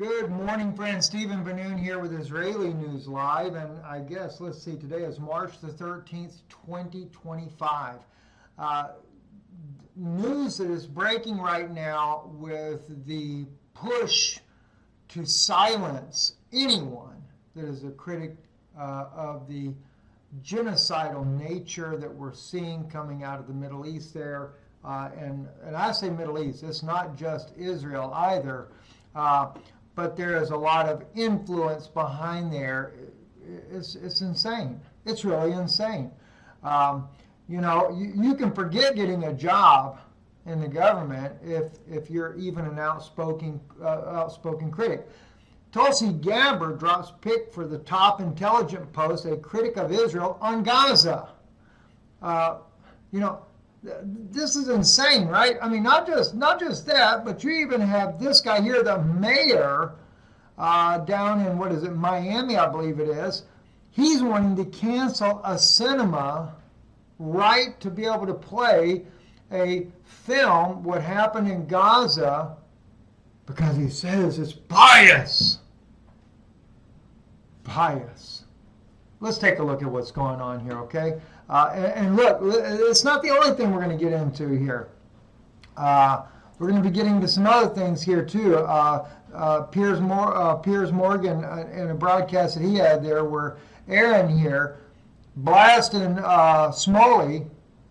Good morning, friends. Stephen Benoon here with Israeli News Live. And I guess, let's see, today is March the 13th, 2025. News that is breaking right now with the push to silence anyone that is a critic of the genocidal nature that we're seeing coming out of the Middle East there. And I say Middle East, it's not just Israel either. But there is a lot of influence behind there. It's insane. It's really insane. You can forget getting a job in the government if you're even an outspoken critic. Tulsi Gabbard drops pick for the top intelligent post, a critic of Israel on Gaza. This is insane, right? I mean, not just that, but you even have this guy here, the mayor down in, Miami, I believe it is. He's wanting to cancel a cinema right to be able to play a film, what happened in Gaza, because he says it's bias. Bias. Let's take a look at what's going on here, okay? And look, it's not the only thing we're going to get into here. We're going to be getting to some other things here too. Piers Morgan, in a broadcast that he had there, where Aaron here blasting Smalley,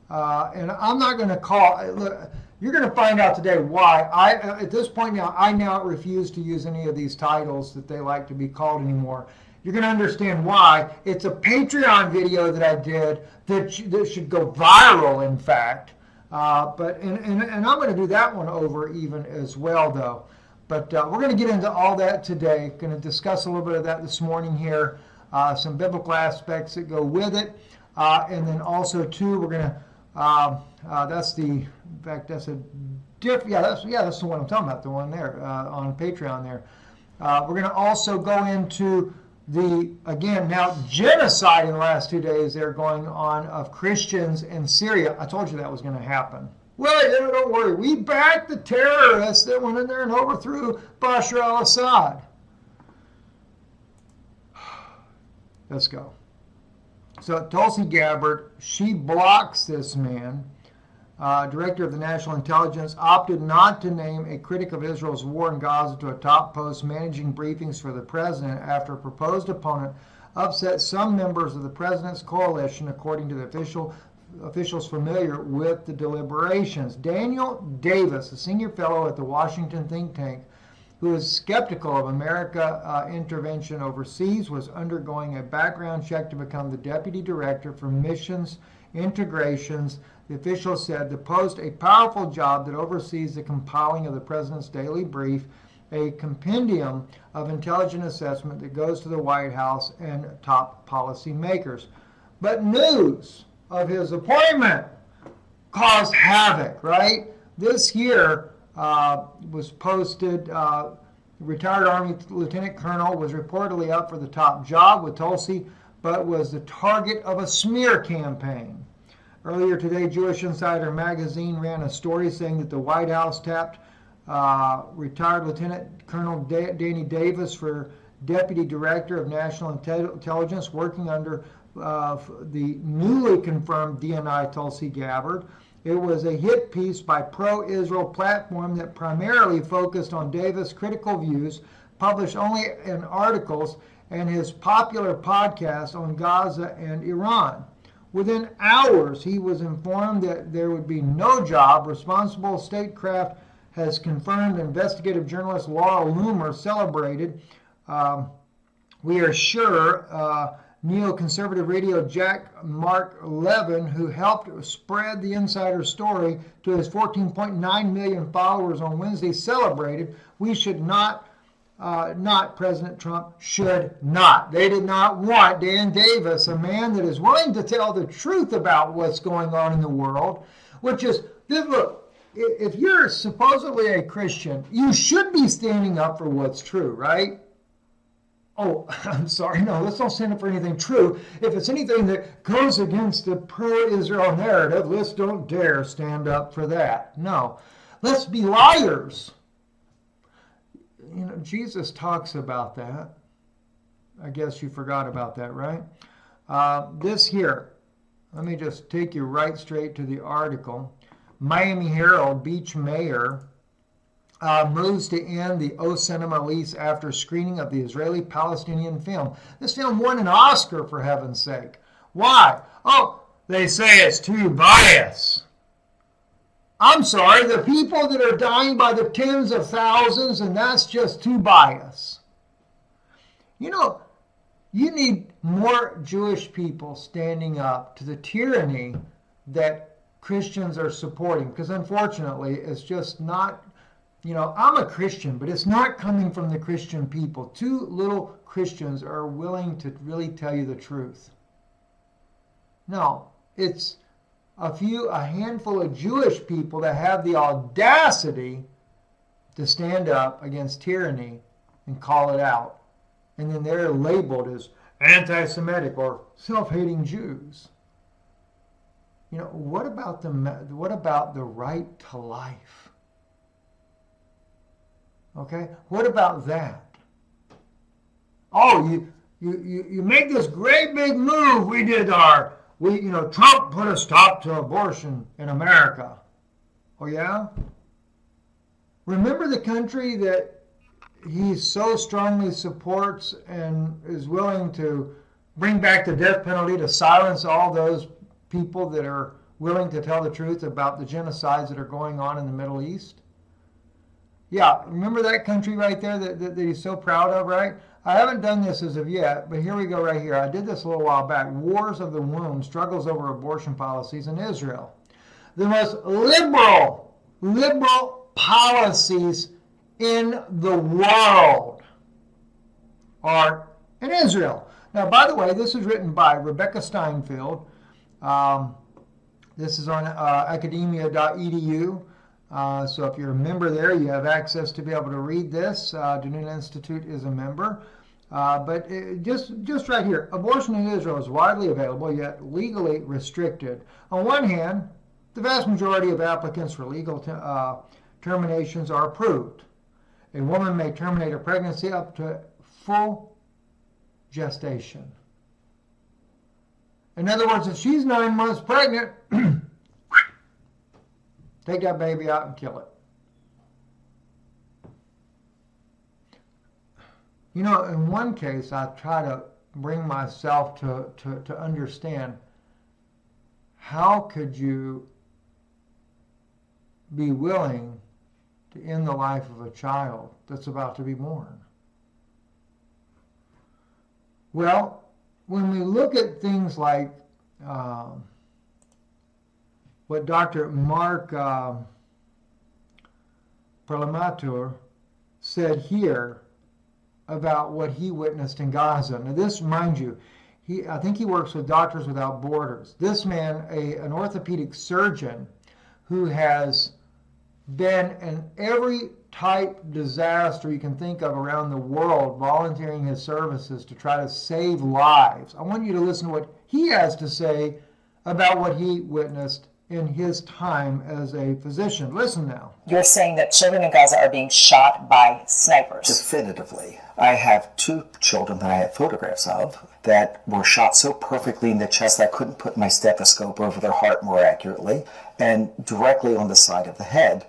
and I'm not going to call. Look, you're going to find out today why at this point now, I now refuse to use any of these titles that they like to be called anymore. You're going to understand why. It's a Patreon video that I did that should go viral, in fact. But I'm going to do that one over even as well, though. But we're going to get into all that today. Going to discuss a little bit of that this morning here. Some biblical aspects that go with it, and then also too, we're going to. That's the one I'm talking about. The one there on Patreon there. We're going to also go into now genocide in the last 2 days they're going on of Christians in Syria. I told you that was going to happen. Well, don't worry. We backed the terrorists that went in there and overthrew Bashar al-Assad. Let's go. So Tulsi Gabbard, she blocks this man. Director of the National Intelligence, opted not to name a critic of Israel's war in Gaza to a top post managing briefings for the president after a proposed opponent upset some members of the president's coalition, according to the officials familiar with the deliberations. Daniel Davis, a senior fellow at the Washington think tank, who is skeptical of America intervention overseas, was undergoing a background check to become the deputy director for missions integrations. The official said the post, a powerful job that oversees the compiling of the president's daily brief, a compendium of intelligence assessment that goes to the White House and top policy makers. But news of his appointment caused havoc, right? This here was posted. Retired Army Lieutenant Colonel was reportedly up for the top job with Tulsi, but was the target of a smear campaign. Earlier today, Jewish Insider magazine ran a story saying that the White House tapped retired Lieutenant Colonel Danny Davis for Deputy Director of National Intelligence, working under the newly confirmed DNI Tulsi Gabbard. It was a hit piece by pro-Israel platform that primarily focused on Davis' critical views, published only in articles, and his popular podcast on Gaza and Iran. Within hours, he was informed that there would be no job. Responsible statecraft has confirmed. Investigative journalist Laura Loomer celebrated. We are sure neoconservative radio Jack Mark Levin, who helped spread the insider story to his 14.9 million followers on Wednesday, celebrated. We should not President Trump should not. They did not want Dan Davis, a man that is willing to tell the truth about what's going on in the world, which is, look, if you're supposedly a Christian, you should be standing up for what's true, right? Oh, I'm sorry, no, let's don't stand up for anything true. If it's anything that goes against the pro-Israel narrative, let's don't dare stand up for that. No, let's be liars. Jesus talks about that. I guess you forgot about that, right? This here, let me just take you right straight to the article. Miami Herald Beach Mayor moves to end the O Cinema lease after screening of the Israeli-Palestinian film. This film won an Oscar, for heaven's sake. Why? Oh, they say it's too biased. I'm sorry, the people that are dying by the tens of thousands, and that's just too biased. You know, you need more Jewish people standing up to the tyranny that Christians are supporting, because unfortunately, it's just not, I'm a Christian, but it's not coming from the Christian people. Too little Christians are willing to really tell you the truth. No, it's a handful of Jewish people that have the audacity to stand up against tyranny and call it out. And then they're labeled as anti-Semitic or self-hating Jews. What about the right to life? Okay? What about that? Oh, you make this great big move. Trump put a stop to abortion in America. Oh, yeah? Remember the country that he so strongly supports and is willing to bring back the death penalty to silence all those people that are willing to tell the truth about the genocides that are going on in the Middle East? Yeah, remember that country right there that he's so proud of, right? I haven't done this as of yet, but here we go right here. I did this a little while back. Wars of the Womb, Struggles Over Abortion Policies in Israel. The most liberal policies in the world are in Israel. Now, by the way, this is written by Rebecca Steinfeld. This is on academia.edu. So if you're a member there, you have access to be able to read this. Danun Institute is a member. But just right here, abortion in Israel is widely available, yet legally restricted. On one hand, the vast majority of applicants for legal terminations are approved. A woman may terminate a pregnancy up to full gestation. In other words, if she's 9 months pregnant, take that baby out and kill it. In one case, I try to bring myself to understand, how could you be willing to end the life of a child that's about to be born? Well, when we look at things like what Dr. Mark Perlamatur said here about what he witnessed in Gaza. Now this, mind you, I think he works with Doctors Without Borders. This man, an orthopedic surgeon who has been in every type disaster you can think of around the world, volunteering his services to try to save lives. I want you to listen to what he has to say about what he witnessed in his time as a physician. Listen now. You're saying that children in Gaza are being shot by snipers? Definitively. I have 2 children that I have photographs of that were shot so perfectly in the chest I couldn't put my stethoscope over their heart more accurately, and directly on the side of the head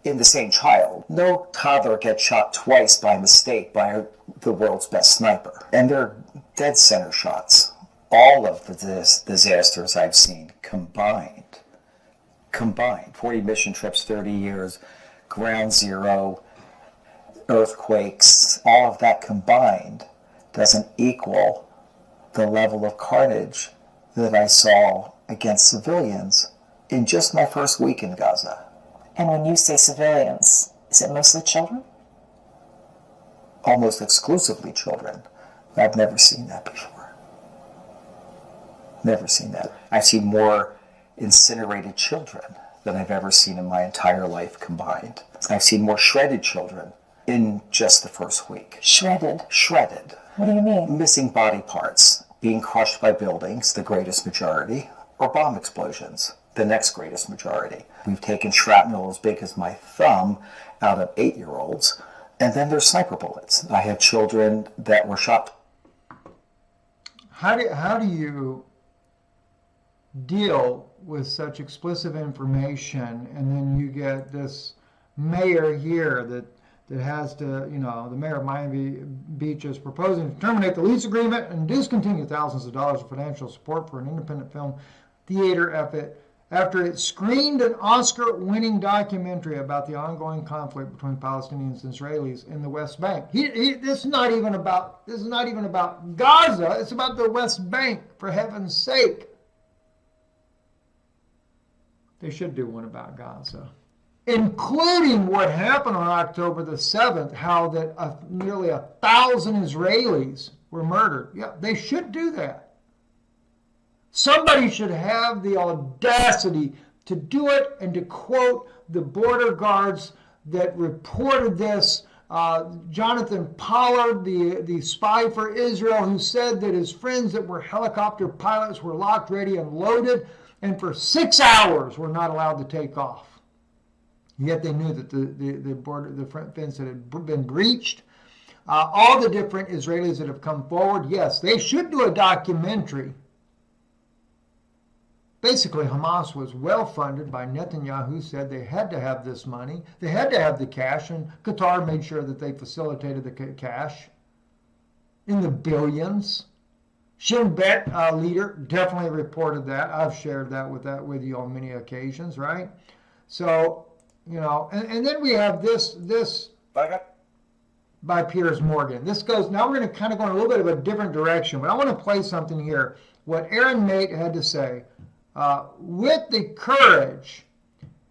in the same child. No toddler gets shot twice by mistake by the world's best sniper. And they're dead center shots. All of the disasters I've seen combined, 40 mission trips, 30 years, ground zero, earthquakes, all of that combined doesn't equal the level of carnage that I saw against civilians in just my first week in Gaza. And when you say civilians, is it mostly children? Almost exclusively children. I've never seen that before. Never seen that. I've seen more incinerated children than I've ever seen in my entire life combined. I've seen more shredded children in just the first week. Shredded? Shredded. What do you mean? Missing body parts, being crushed by buildings, the greatest majority, or bomb explosions, the next greatest majority. We've taken shrapnel as big as my thumb out of 8-year-olds And then there's sniper bullets. I have children that were shot. How do you deal with such explicit information, and then you get this mayor here that has to, the mayor of Miami Beach is proposing to terminate the lease agreement and discontinue thousands of dollars of financial support for an independent film theater after it screened an Oscar-winning documentary about the ongoing conflict between Palestinians and Israelis in the West Bank. This is not even about Gaza. It's about the West Bank, for heaven's sake. They should do one about Gaza, including what happened on October the 7th, how that nearly 1,000 Israelis were murdered. Yeah, they should do that. Somebody should have the audacity to do it and to quote the border guards that reported this. Jonathan Pollard, the spy for Israel, who said that his friends that were helicopter pilots were locked, ready, and loaded, and for 6 hours were not allowed to take off. Yet they knew that the front fence had been breached. All the different Israelis that have come forward, yes, they should do a documentary. Basically, Hamas was well funded by Netanyahu, who said they had to have this money. They had to have the cash, and Qatar made sure that they facilitated the cash in the billions. Shin Bet leader definitely reported that. I've shared that with you on many occasions, right? So, and then we have this by Piers Morgan. This goes, now we're going to kind of go in a little bit of a different direction, but I want to play something here. What Aaron Mate had to say. With the courage,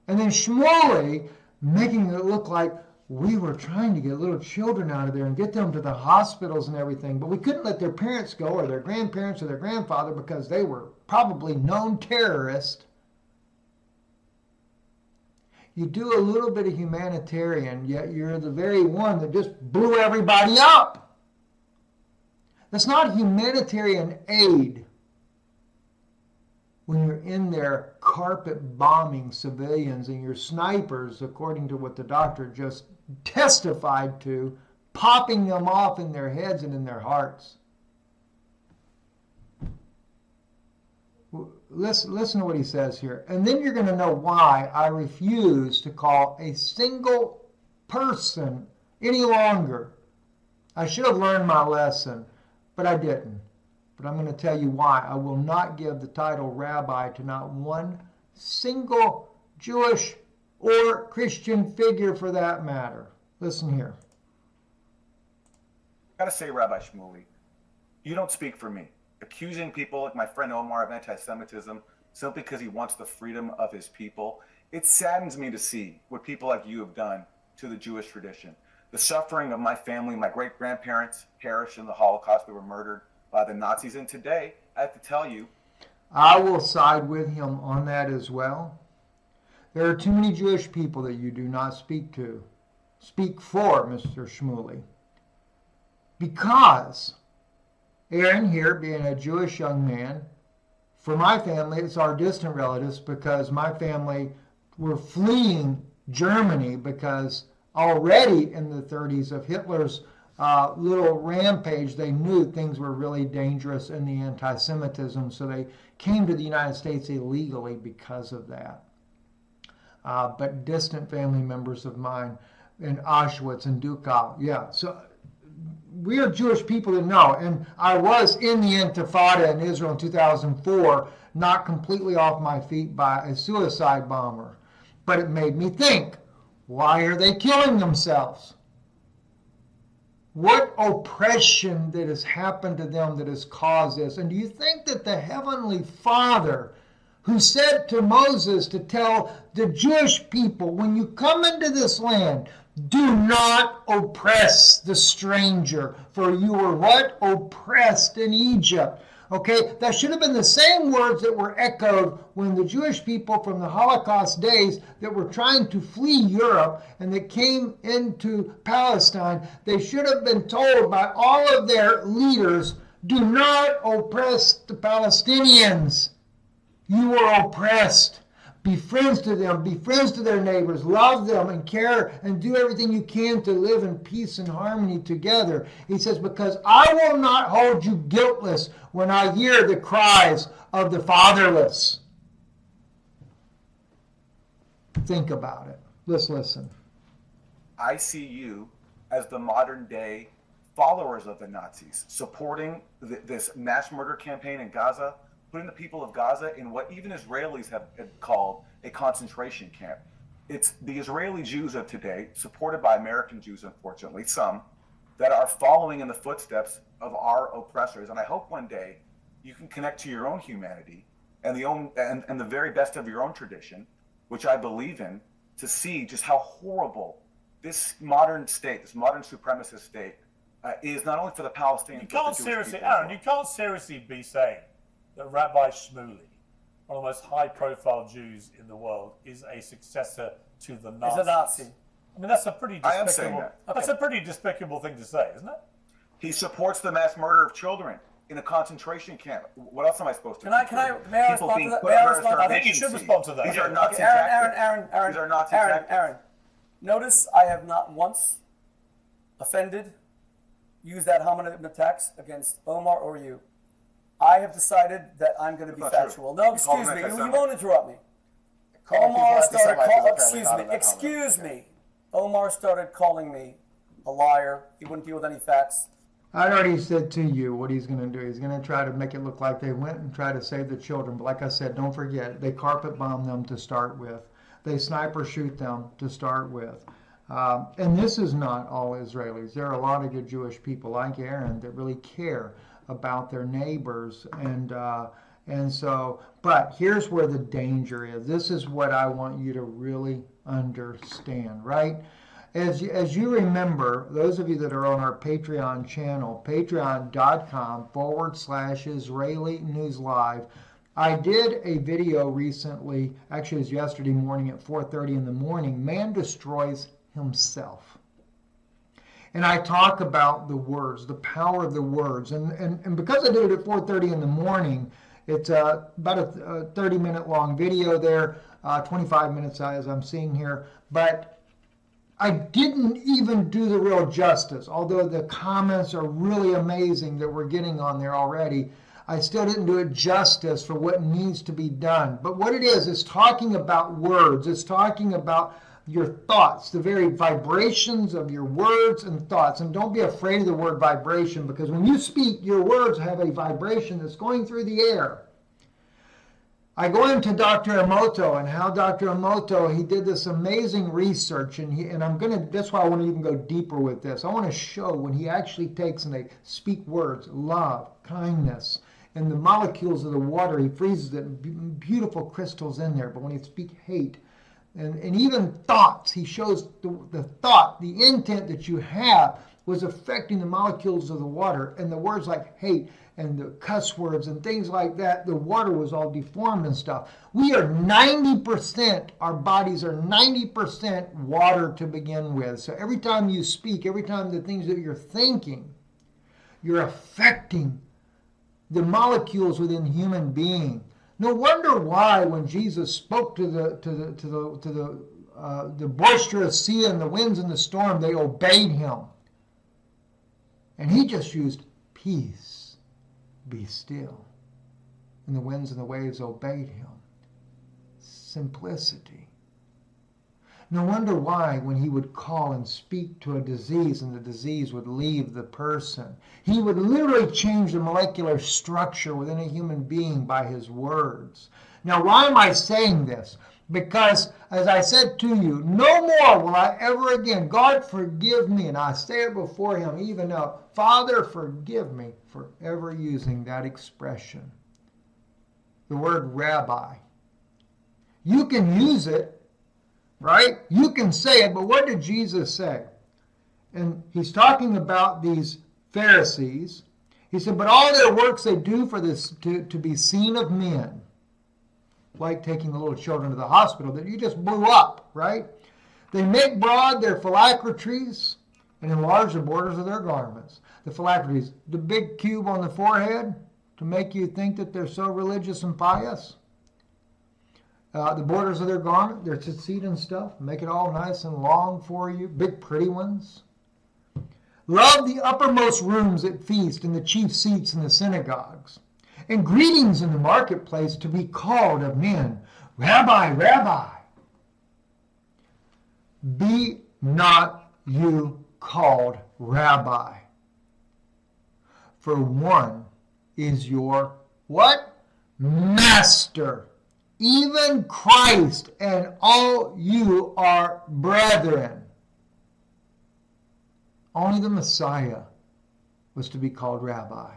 and then Shmuley making it look like we were trying to get little children out of there and get them to the hospitals and everything, but we couldn't let their parents go, or their grandparents, or their grandfather, because they were probably known terrorists. You do a little bit of humanitarian, yet you're the very one that just blew everybody up. That's not humanitarian aid. When you're in there carpet bombing civilians and your snipers, according to what the doctor just testified to, popping them off in their heads and in their hearts. Listen to what he says here. And then you're going to know why I refuse to call a single person any longer. I should have learned my lesson, but I didn't. But I'm going to tell you why. I will not give the title rabbi to not one single Jewish or Christian figure for that matter. Listen here. I gotta say, Rabbi Shmuley, you don't speak for me. Accusing people like my friend Omar of antisemitism simply because he wants the freedom of his people, it saddens me to see what people like you have done to the Jewish tradition. The suffering of my family, my great-grandparents perished in the Holocaust. They were murdered by the Nazis, and today I have to tell you, I will side with him on that as well. There are too many Jewish people that you do not speak to. Speak for, Mr. Shmuley. Because Aaron here, being a Jewish young man, for my family, it's our distant relatives, because my family were fleeing Germany because already in the 30s of Hitler's little rampage, they knew things were really dangerous in the anti-Semitism, so they came to the United States illegally because of that. But distant family members of mine in Auschwitz and Dachau, yeah. So we are Jewish people that know, and I was in the Intifada in Israel in 2004, knocked completely off my feet by a suicide bomber. But it made me think, why are they killing themselves? What oppression that has happened to them that has caused this? And do you think that the Heavenly Father, who said to Moses to tell the Jewish people, when you come into this land, do not oppress the stranger, for you were what? Oppressed in Egypt. Okay, that should have been the same words that were echoed when the Jewish people from the Holocaust days that were trying to flee Europe and that came into Palestine, they should have been told by all of their leaders, do not oppress the Palestinians. You were oppressed. Be friends to them, be friends to their neighbors, love them and care and do everything you can to live in peace and harmony together. He says, because I will not hold you guiltless when I hear the cries of the fatherless. Think about it. Let's listen. I see you as the modern day followers of the Nazis, supporting this mass murder campaign in Gaza, putting the people of Gaza in what even Israelis have called a concentration camp. It's the Israeli Jews of today, supported by American Jews, unfortunately, some, that are following in the footsteps of our oppressors. And I hope one day you can connect to your own humanity and the very best of your own tradition, which I believe in, to see just how horrible this modern state, this modern supremacist state, is not only for the Palestinians. You can't seriously, Aaron, you can't seriously be saying that Rabbi Shmuley, one of the most high-profile Jews in the world, is a successor to the Nazis. He's a Nazi. I mean, that's a pretty I am despicable. saying that. That's a pretty despicable thing to say, isn't it? He supports the mass murder of children in a concentration camp. What else am I supposed to May I People respond being to that? put May I under respond? I think you should respond to that. These are Yeah. Nazi Aaron, tactics. These are Nazi tactics. Aaron. Notice I have not once offended, used that homonym attacks against Omar or you. I have decided that I'm going to be That's not factual. true. No, You call excuse them me. You anti-Semitic. won't interrupt me. Calling people Omar started anti-Semites is calling. apparently not in that Excuse comment. me. Omar started calling me a liar. He wouldn't deal with any facts. I already said to you what he's going to do. He's going to try to make it look like they went and tried to save the children. But like I said, don't forget, they carpet bomb them to start with. They sniper shoot them to start with. And this is not all Israelis. There are a lot of good Jewish people like Aaron that really care about their neighbors. And so, but here's where the danger is. This is what I want you to really understand, right? As you remember, those of you that are on our Patreon channel, patreon.com/Israeli News Live, I did a video recently, actually it was yesterday morning at 4:30 in the morning, Man Destroys Himself. And I talk about the words, the power of the words. And because I did it at 4:30 in the morning, it's about a 30-minute long video there, 25 minutes as I'm seeing here. But I didn't even do the real justice, although the comments are really amazing that we're getting on there already. I still didn't do it justice for what needs to be done. But what it is talking about words. It's talking about your thoughts, the very vibrations of your words and thoughts. And don't be afraid of the word vibration, because when you speak, your words have a vibration that's going through the air. I go into Dr. Emoto and how Dr. Emoto, he did this amazing research, and that's why I want to even go deeper with this. I want to show when he actually takes and they speak words, love, kindness, and the molecules of the water, he freezes it, beautiful crystals in there. But when he speaks hate, and even thoughts, he shows the thought, the intent that you have was affecting the molecules of the water, and the words like hate and the cuss words and things like that, the water was all deformed and stuff. We are 90%, our bodies are 90% water to begin with. So every time you speak, every time the things that you're thinking, you're affecting the molecules within the human being. No wonder why when Jesus spoke to the boisterous sea and the winds and the storm, they obeyed him. And he just used peace, be still. And the winds and the waves obeyed him. Simplicity. No wonder why when he would call and speak to a disease and the disease would leave the person, he would literally change the molecular structure within a human being by his words. Now, why am I saying this? Because, as I said to you, no more will I ever again, God forgive me, and I say it before him even now, Father, forgive me for ever using that expression. The word rabbi. You can use it, right? You can say it, but what did Jesus say? And he's talking about these Pharisees. He said, but all their works they do for this to be seen of men. Like taking the little children to the hospital that you just blew up, right? They make broad their phylacteries and enlarge the borders of their garments. The phylacteries, the big cube on the forehead to make you think that they're so religious and pious. The borders of their garment, their tzitzit and stuff, make it all nice and long for you, big pretty ones. Love the uppermost rooms at feast and the chief seats in the synagogues. And greetings in the marketplace to be called of men, Rabbi, Rabbi. Be not you called Rabbi, for one is your what? Master, even Christ, and all you are brethren. Only the Messiah was to be called Rabbi.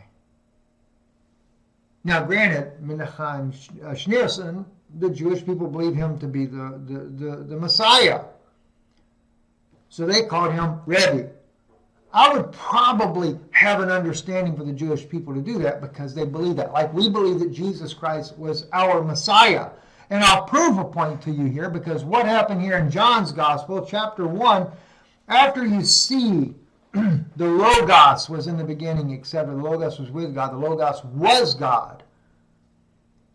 Now, granted, Menachem Schneerson, the Jewish people believe him to be the Messiah. So they called him Rebbe. I would probably have an understanding for the Jewish people to do that because they believe that. Like we believe that Jesus Christ was our Messiah. And I'll prove a point to you here because what happened here in John's Gospel, chapter 1, after you see the Logos was in the beginning, etc. The Logos was with God. The Logos was God.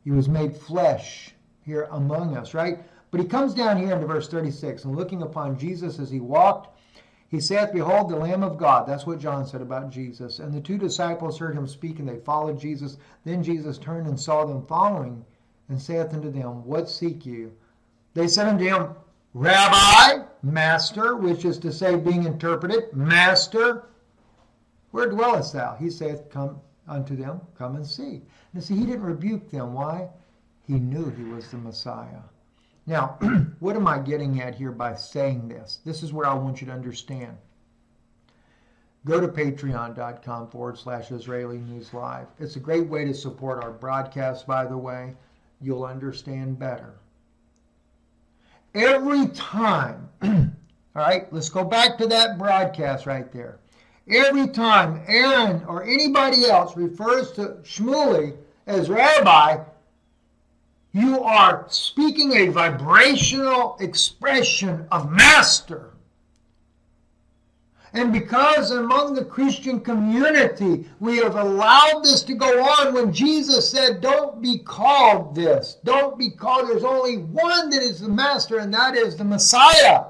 He was made flesh here among us, right? But he comes down here into verse 36, and looking upon Jesus as he walked, he saith, Behold, the Lamb of God. That's what John said about Jesus. And the two disciples heard him speak, and they followed Jesus. Then Jesus turned and saw them following, and saith unto them, What seek you? They said unto him, Rabbi, Master, which is to say, being interpreted, Master, where dwellest thou? He saith, Come unto them, come and see. And see, he didn't rebuke them. Why? He knew he was the Messiah. Now, what am I getting at here by saying this? This is where I want you to understand. Go to patreon.com/Israeli News Live. It's a great way to support our broadcast, by the way. You'll understand better. Every time, all right, let's go back to that broadcast right there. Every time Aaron or anybody else refers to Shmuley as Rabbi, you are speaking a vibrational expression of master. And because among the Christian community we have allowed this to go on when Jesus said, don't be called this. Don't be called. There's only one that is the master, and that is the Messiah.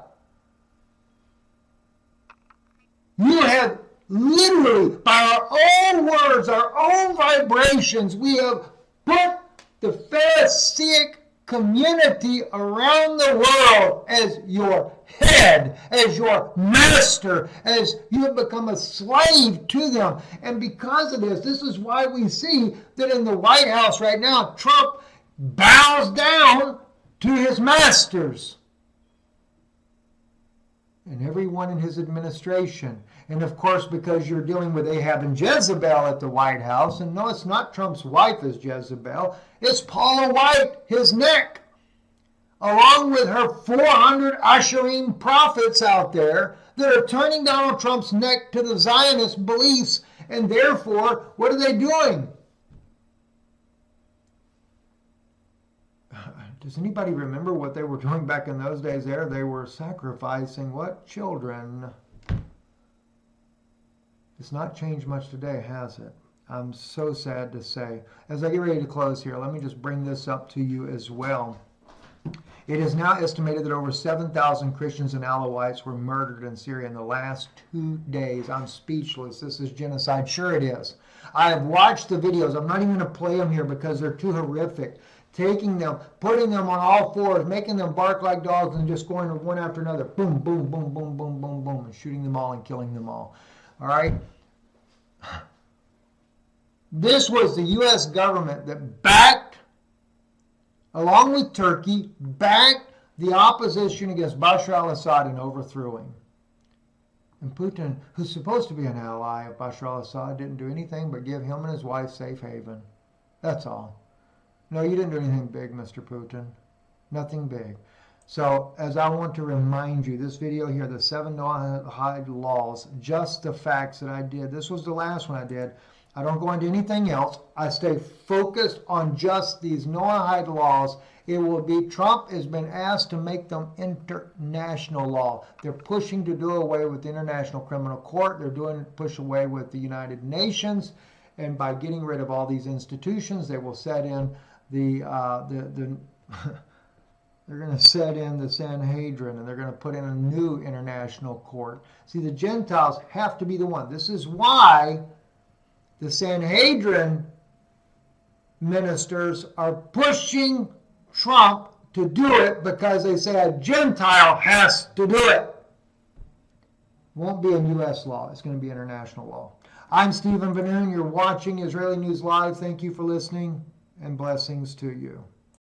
You have literally, by our own words, our own vibrations, we have put the Pharisaic community around the world as your head, as your master, as you have become a slave to them. And because of this, this is why we see that in the White House right now, Trump bows down to his masters. And everyone in his administration. And of course, because you're dealing with Ahab and Jezebel at the White House, and no, it's not Trump's wife is Jezebel, it's Paula White, his neck, along with her 400 Asherim prophets out there that are turning Donald Trump's neck to the Zionist beliefs, and therefore, what are they doing? Does anybody remember what they were doing back in those days there? They were sacrificing what? Children. It's not changed much today, has it? I'm so sad to say. As I get ready to close here, let me just bring this up to you as well. It is now estimated that over 7,000 Christians and Alawites were murdered in Syria in the last 2 days. I'm speechless. This is genocide. Sure it is. I have watched the videos. I'm not even going to play them here because they're too horrific. Taking them, putting them on all fours, making them bark like dogs, and just going one after another. Boom, boom, boom, boom, boom, boom, boom, and shooting them all and killing them all. All right? This was the U.S. government that backed, along with Turkey, backed the opposition against Bashar al-Assad and overthrew him. And Putin, who's supposed to be an ally of Bashar al-Assad, didn't do anything but give him and his wife safe haven. That's all. No, you didn't do anything big, Mr. Putin. Nothing big. So, as I want to remind you, this video here, the 7 Noahide laws, just the facts that I did. This was the last one I did. I don't go into anything else. I stay focused on just these Noahide laws. It will be, Trump has been asked to make them international law. They're pushing to do away with the International Criminal Court. They're push away with the United Nations. And by getting rid of all these institutions, they will set in the They're going to set in the Sanhedrin, and they're going to put in a new international court. See, the Gentiles have to be the one. This is why the Sanhedrin ministers are pushing Trump to do it, because they say a Gentile has to do it. Won't be a U.S. law. It's going to be international law. I'm Stephen Van Oon. You're watching Israeli News Live. Thank you for listening, and blessings to you.